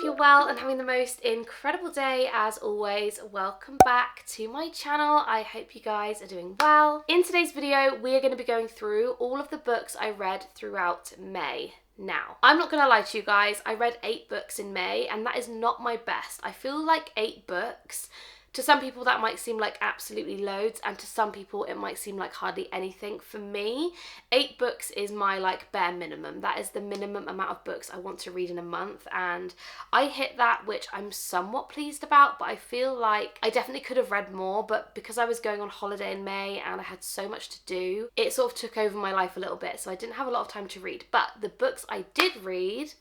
hope you're well and having the most incredible day as always. Welcome back to my channel. I hope you guys are doing well. In today's video, we're going to be going through all of the books I read throughout May. Now, I'm not going to lie to you guys, I read 8 books in May and that is not my best. I feel like 8 books, to some people that might seem like absolutely loads, and to some people it might seem like hardly anything. For me, 8 books is my like bare minimum. That is the minimum amount of books I want to read in a month, and I hit that, which I'm somewhat pleased about, but I feel like I definitely could have read more, but because I was going on holiday in May and I had so much to do, it sort of took over my life a little bit, so I didn't have a lot of time to read. But the books I did read,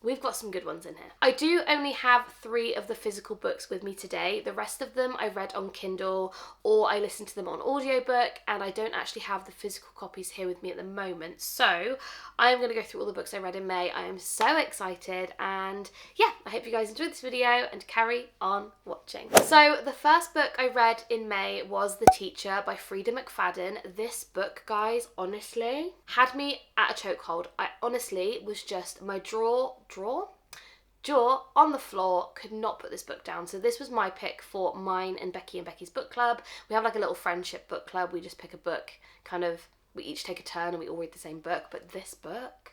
we've got some good ones in here. I do only have 3 of the physical books with me today. The rest of them I read on Kindle or I listened to them on audiobook, and I don't actually have the physical copies here with me at the moment. So I am going to go through all the books I read in May. I am so excited, and yeah, I hope you guys enjoyed this video and carry on watching. So the first book I read in May was The Teacher by Frida McFadden. This book, guys, honestly had me at a chokehold. I honestly was just, my jaw on the floor, could not put this book down. So this was my pick for mine and Becky's book club. We have like a little friendship book club. We just pick a book, kind of, we each take a turn and we all read the same book. But this book,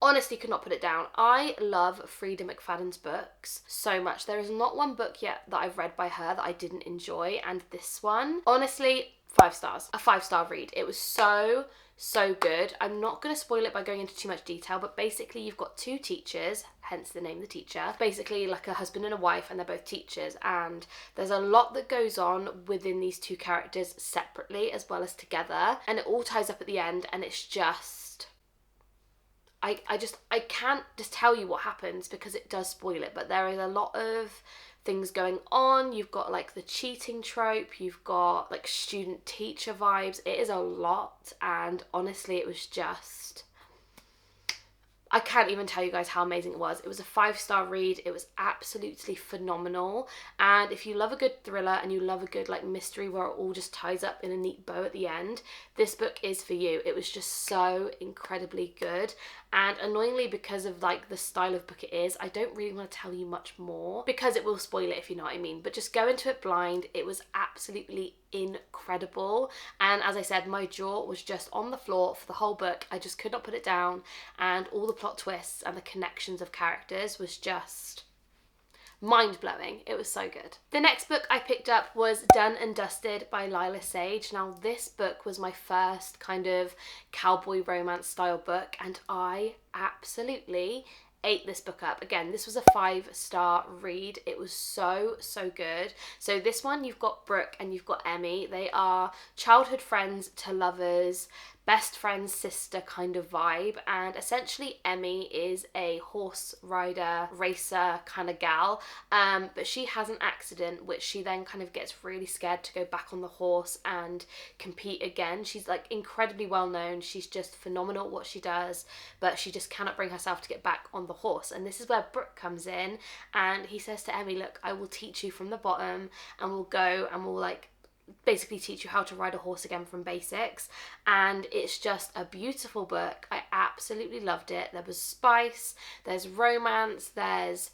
honestly could not put it down. I love Frida McFadden's books so much. There is not one book yet that I've read by her that I didn't enjoy, and this one, honestly, 5 stars. A 5-star read. It was so good. I'm not going to spoil it by going into too much detail, but basically you've got 2 teachers, hence the name The Teacher, basically like a husband and a wife, and they're both teachers, and there's a lot that goes on within these 2 characters separately as well as together, and it all ties up at the end, and it's just, I can't just tell you what happens because it does spoil it, but there is a lot of things going on. You've got like the cheating trope, you've got like student teacher vibes. It is a lot, and honestly it was just, I can't even tell you guys how amazing it was. It was a 5-star read. It was absolutely phenomenal. And if you love a good thriller and you love a good like mystery where it all just ties up in a neat bow at the end, this book is for you. It was just so incredibly good. And annoyingly, because of like the style of book it is, I don't really want to tell you much more because it will spoil it, if you know what I mean. But just go into it blind. It was absolutely incredible, and as I said, my jaw was just on the floor for the whole book. I just could not put it down, and all the plot twists and the connections of characters was just mind-blowing. It was so good. The next book I picked up was Done and Dusted by Lila Sage. Now this book was my first kind of cowboy romance style book, and I absolutely ate this book up. Again, this was a 5-star read. It was so good. So this one, you've got Brooke and you've got Emmy. They are childhood friends to lovers, best friend sister kind of vibe, and essentially Emmy is a horse rider racer kind of gal, but she has an accident which she then kind of gets really scared to go back on the horse and compete again. She's like incredibly well known, she's just phenomenal at what she does, but she just cannot bring herself to get back on the horse. And this is where Brooke comes in, and he says to Emmy, look, I will teach you from the bottom, and we'll go and we'll like basically teach you how to ride a horse again from basics. And it's just a beautiful book. I absolutely loved it. There was spice, there's romance, there's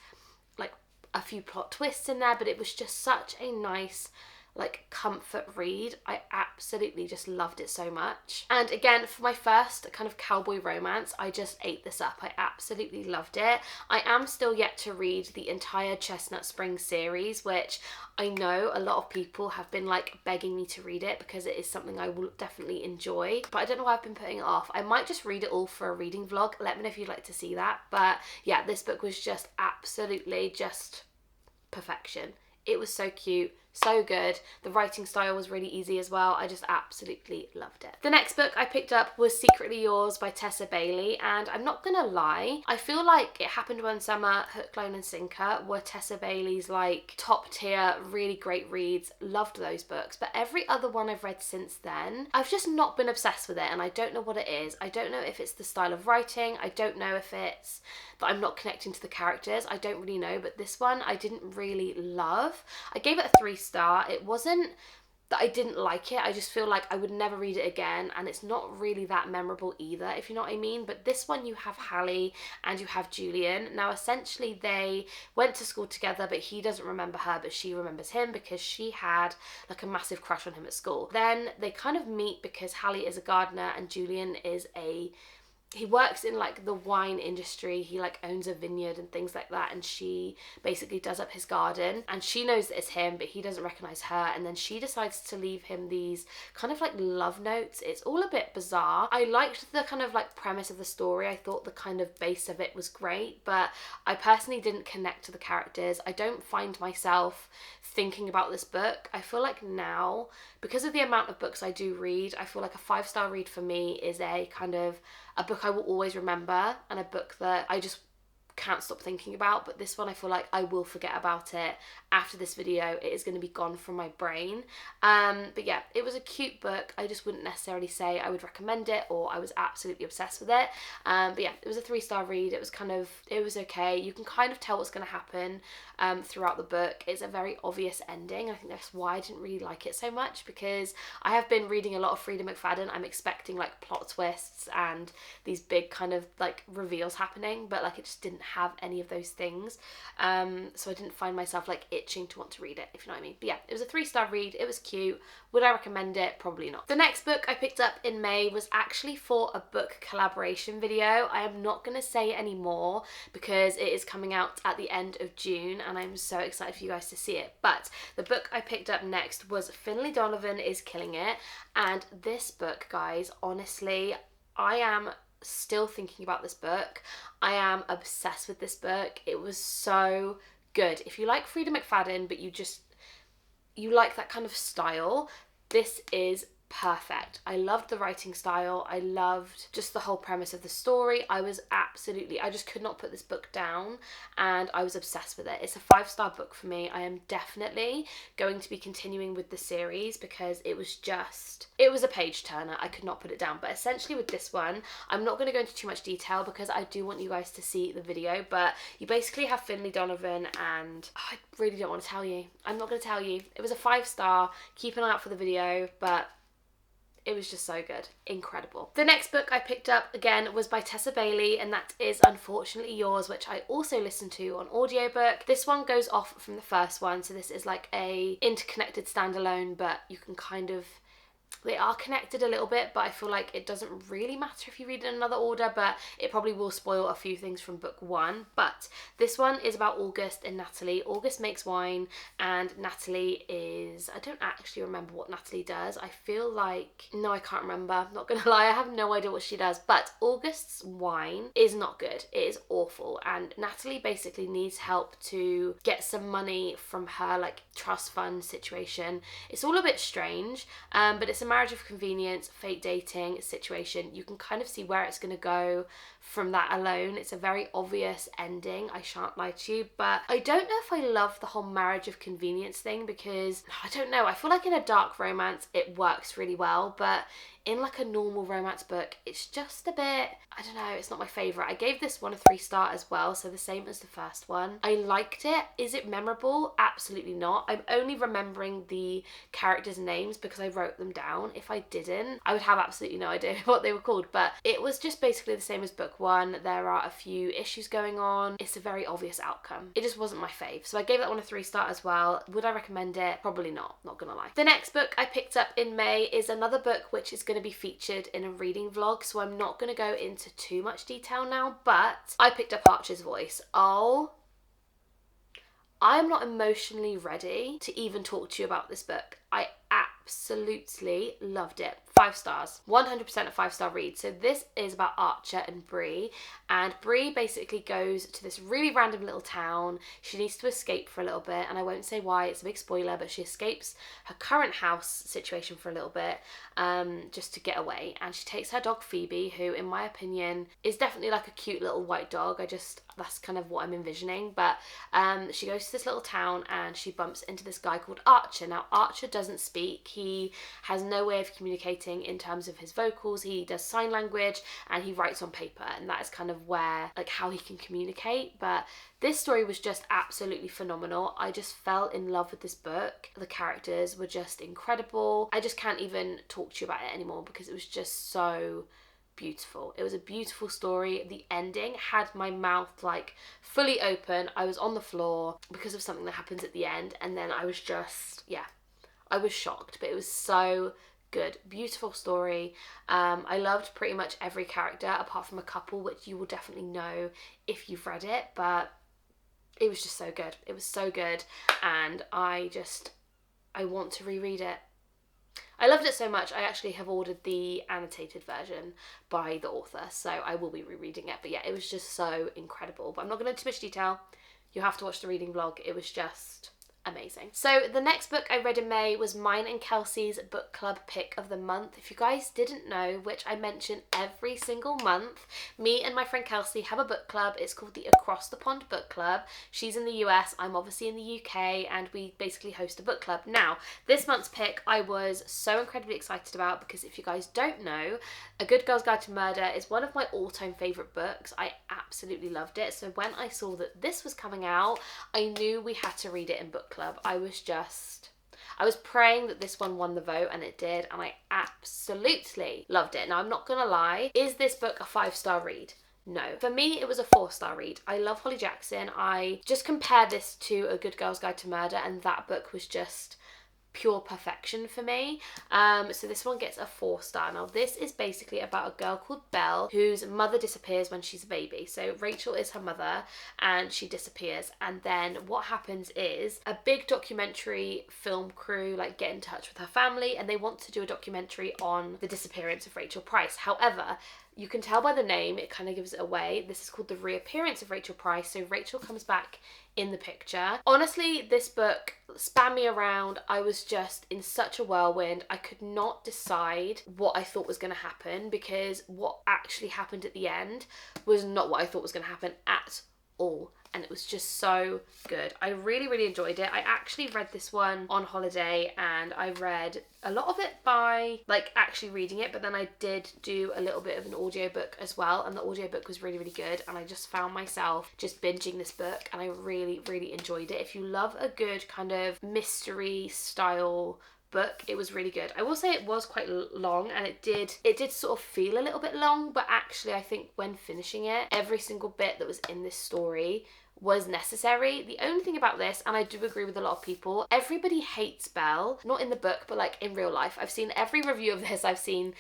like a few plot twists in there, but it was just such a nice like comfort read. I absolutely just loved it so much. And again, for my first kind of cowboy romance, I just ate this up. I absolutely loved it. I am still yet to read the entire Chestnut Springs series, which I know a lot of people have been like begging me to read it because it is something I will definitely enjoy, but I don't know why I've been putting it off. I might just read it all for a reading vlog. Let me know if you'd like to see that. But yeah, this book was just absolutely just perfection. It was so cute, so good. The writing style was really easy as well. I just absolutely loved it. The next book I picked up was Secretly Yours by Tessa Bailey, and I'm not gonna lie, I feel like It Happened One Summer, Hook, Line and Sinker were Tessa Bailey's like top tier, really great reads. Loved those books, but every other one I've read since then, I've just not been obsessed with it, and I don't know what it is. I don't know if it's the style of writing, I don't know if it's that I'm not connecting to the characters, I don't really know, but this one I didn't really love. I gave it a 3-star. It wasn't that I didn't like it. I just feel like I would never read it again, and it's not really that memorable either, if you know what I mean. But this one, you have Hallie and you have Julian. Now essentially they went to school together, but he doesn't remember her, but she remembers him because she had like a massive crush on him at school. Then they kind of meet because Hallie is a gardener and Julian is he works in like the wine industry. He like owns a vineyard and things like that, and she basically does up his garden, and she knows that it's him, but he doesn't recognize her. And then she decides to leave him these kind of like love notes. It's all a bit bizarre. I liked the kind of like premise of the story. I thought the kind of base of it was great, but I personally didn't connect to the characters. I don't find myself thinking about this book. I feel like now, because of the amount of books I do read, I feel like a 5-star read for me is a kind of a book I will always remember, and a book that I just can't stop thinking about. But this one, I feel like I will forget about it after this video. It is going to be gone from my brain. But yeah, it was a cute book. I just wouldn't necessarily say I would recommend it or I was absolutely obsessed with it. But yeah, it was a 3-star read. It was okay. You can kind of tell what's going to happen throughout the book. It's a very obvious ending. I think that's why I didn't really like it so much, because I have been reading a lot of Freida McFadden. I'm expecting like plot twists and these big kind of like reveals happening, but like it just didn't have any of those things. So I didn't find myself like itching to want to read it, if you know what I mean. But yeah, it was a 3-star read. It was cute. Would I recommend it? Probably not. The next book I picked up in May was actually for a book collaboration video. I am not going to say any more because it is coming out at the end of June and I'm so excited for you guys to see it. But the book I picked up next was Finley Donovan is Killing It. And this book, guys, honestly, I am still thinking about this book. I am obsessed with this book. It was so good. If you like Freida McFadden, but you like that kind of style, this is perfect. I loved the writing style. I loved just the whole premise of the story. I just could not put this book down and I was obsessed with it. It's a 5-star book for me. I am definitely going to be continuing with the series because it was a page turner. I could not put it down. But essentially with this one, I'm not going to go into too much detail because I do want you guys to see the video, but you basically have Finley Donovan and I really don't want to tell you. I'm not going to tell you. It was a 5-star. Keep an eye out for the video, but it was just so good. Incredible. The next book I picked up, again, was by Tessa Bailey, and that is Unfortunately Yours, which I also listened to on audiobook. This one goes off from the first one, so this is like a interconnected standalone, but you can kind of... They are connected a little bit, but I feel like it doesn't really matter if you read it in another order, but it probably will spoil a few things from book 1. But this one is about August and Natalie. August makes wine and Natalie is... I don't actually remember what Natalie does. I feel like... No, I can't remember. I'm not gonna lie, I have no idea what she does. But August's wine is not good. It is awful. And Natalie basically needs help to get some money from her like trust fund situation. It's all a bit strange, but it's a marriage of convenience, fake dating situation. You can kind of see where it's going to go from that alone. It's a very obvious ending, I shan't lie to you, but I don't know if I love the whole marriage of convenience thing because, I don't know, I feel like in a dark romance it works really well, but in like a normal romance book, it's just a bit, I don't know, it's not my favourite. I gave this one a 3-star as well, so the same as the first one. I liked it. Is it memorable? Absolutely not. I'm only remembering the characters' names because I wrote them down. If I didn't, I would have absolutely no idea what they were called, but it was just basically the same as book 1. There are a few issues going on. It's a very obvious outcome. It just wasn't my fave, so I gave that one a 3-star as well. Would I recommend it? Probably not gonna lie. The next book I picked up in May is another book which is going to be featured in a reading vlog, so I'm not going to go into too much detail now, but I picked up Archer's Voice. Oh, I am not emotionally ready to even talk to you about this book. I absolutely loved it. 5 stars. 100% a 5-star read. So this is about Archer and Bree, and Bree basically goes to this really random little town. She needs to escape for a little bit, and I won't say why, it's a big spoiler, but she escapes her current house situation for a little bit, just to get away, and she takes her dog Phoebe, who in my opinion is definitely like a cute little white dog. that's kind of what I'm envisioning. But she goes to this little town and she bumps into this guy called Archer. Now Archer doesn't speak, he has no way of communicating in terms of his vocals. He does sign language and he writes on paper, and that is kind of where, like, how he can communicate. But this story was just absolutely phenomenal. I just fell in love with this book. The characters were just incredible. I just can't even talk to you about it anymore because it was just so beautiful. It was a beautiful story. The ending had my mouth like fully open. I was on the floor because of something that happens at the end, and then I was just, yeah, I was shocked, but it was so good. Beautiful story. I loved pretty much every character apart from a couple which you will definitely know if you've read it, but it was just so good. It was so good, and I want to reread it. I loved it so much, I actually have ordered the annotated version by the author, so I will be rereading it. But yeah, it was just so incredible. But I'm not going to go into too much detail. You have to watch the reading vlog. It was just amazing. So the next book I read in May was mine and Kelsey's book club pick of the month. If you guys didn't know, which I mention every single month, me and my friend Kelsey have a book club. It's called the Across the Pond Book Club. She's in the US, I'm obviously in the UK, and we basically host a book club. Now, this month's pick I was so incredibly excited about because if you guys don't know, A Good Girl's Guide to Murder is one of my all-time favourite books. I absolutely loved it. So when I saw that this was coming out, I knew we had to read it in book club. I was praying that this one won the vote, and it did, and I absolutely loved it. Now, I'm not gonna lie, is this book a 5-star read? No. For me, it was a 4-star read. I love Holly Jackson. I just compare this to A Good Girl's Guide to Murder, and that book was just pure perfection for me. So this one gets a 4-star. Now this is basically about a girl called Belle whose mother disappears when she's a baby. So Rachel is her mother and she disappears, and then what happens is a big documentary film crew like get in touch with her family and they want to do a documentary on the disappearance of Rachel Price. However, you can tell by the name, it kind of gives it away. This is called The Reappearance of Rachel Price. So Rachel comes back in the picture. Honestly, this book span me around. I was just in such a whirlwind. I could not decide what I thought was going to happen because what actually happened at the end was not what I thought was going to happen at all. And it was just so good. I really, really enjoyed it. I actually read this one on holiday and I read a lot of it by like actually reading it, but then I did do a little bit of an audiobook as well, and the audiobook was really, really good, and I just found myself just binging this book and I really, really enjoyed it. If you love a good kind of mystery style book, it was really good. I will say it was quite long, and it did sort of feel a little bit long, but actually I think when finishing it, every single bit that was in this story was necessary. The only thing about this, and I do agree with a lot of people, everybody hates Belle, not in the book but like in real life. I've seen every review of this. I've seen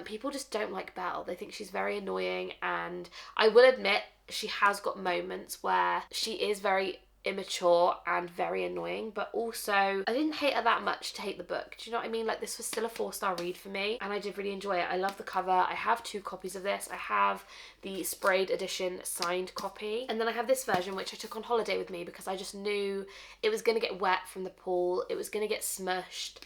people just don't like Belle. They think she's very annoying, and I will admit she has got moments where she is very immature and very annoying, but also I didn't hate her that much to hate the book. Do you know what I mean? Like, this was still a 4-star read for me, and I did really enjoy it. I love the cover. I have 2 copies of this. I have the sprayed edition signed copy, and then I have this version which I took on holiday with me because I just knew it was going to get wet from the pool, it was going to get smushed.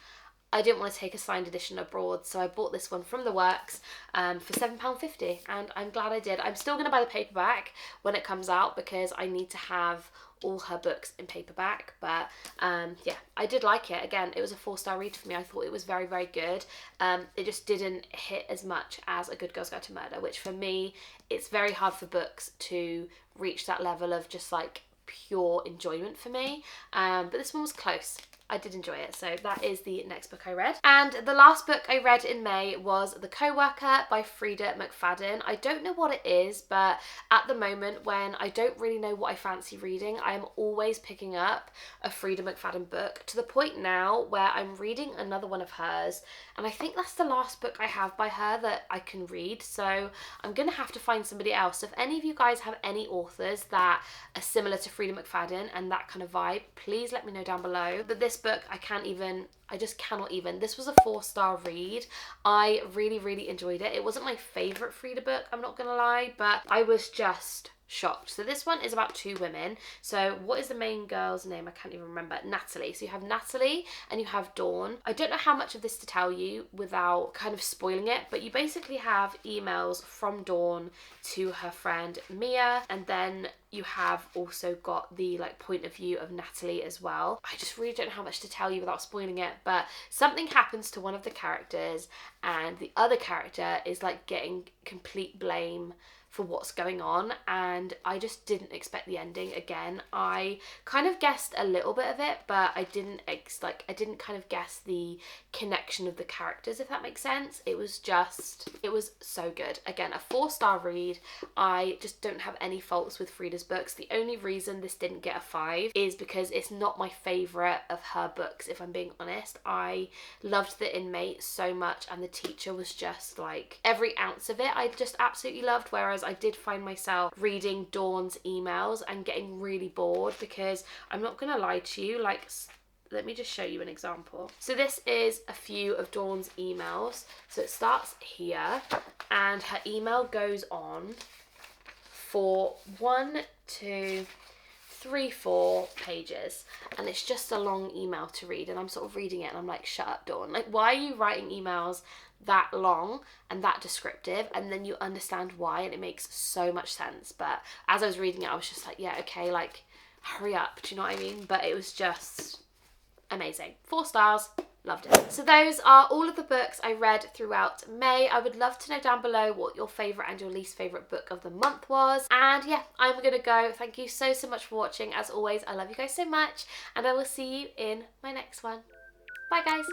I didn't want to take a signed edition abroad, so I bought this one from the works for £7.50, and I'm glad I did. I'm still going to buy the paperback when it comes out because I need to have all her books in paperback, but yeah, I did like it. Again, it was a 4-star read for me. I thought it was very, very good. It just didn't hit as much as A Good Girl's Guide to Murder, which for me, it's very hard for books to reach that level of just like pure enjoyment for me, but this one was close. I did enjoy it. So that is the next book I read. And the last book I read in May was The Coworker by Freida McFadden. I don't know what it is, but at the moment when I don't really know what I fancy reading, I am always picking up a Freida McFadden book, to the point now where I'm reading another one of hers, and I think that's the last book I have by her that I can read, so I'm gonna have to find somebody else. So if any of you guys have any authors that are similar to Freida McFadden and that kind of vibe, please let me know down below. But this book I can't even I just cannot even. This was a 4-star read. I really, really enjoyed it. It wasn't my favourite Frida book, I'm not gonna lie, but I was just shocked. So this one is about 2 women. So what is the main girl's name? I can't even remember. Natalie. So you have Natalie and you have Dawn. I don't know how much of this to tell you without kind of spoiling it, but you basically have emails from Dawn to her friend Mia, and then you have also got the like point of view of Natalie as well. I just really don't know how much to tell you without spoiling it, but something happens to one of the characters and the other character is like getting complete blame for what's going on, and I just didn't expect the ending. Again, I kind of guessed a little bit of it, but I didn't kind of guess the connection of the characters, if that makes sense. It was so good. Again, a 4-star read. I just don't have any faults with Frida's books. The only reason this didn't get a 5 is because it's not my favourite of her books, if I'm being honest. I loved The Inmate so much, and The Teacher was just like, every ounce of it I just absolutely loved, whereas I did find myself reading Dawn's emails and getting really bored, because I'm not gonna lie to you, like, let me just show you an example. So this is a few of Dawn's emails. So it starts here, and her email goes on for 1, 2, 3, 4 pages, and it's just a long email to read, and I'm sort of reading it and I'm like, shut up, Dawn, like, why are you writing emails that long and that descriptive? And then you understand why, and it makes so much sense. But as I was reading it, I was just like, yeah, okay, like, hurry up, do you know what I mean? But it was just amazing. 4 stars. Loved it. So those are all of the books I read throughout May. I would love to know down below what your favourite and your least favourite book of the month was. And yeah, I'm gonna go. Thank you so much for watching. As always, I love you guys so much, and I will see you in my next one. Bye guys.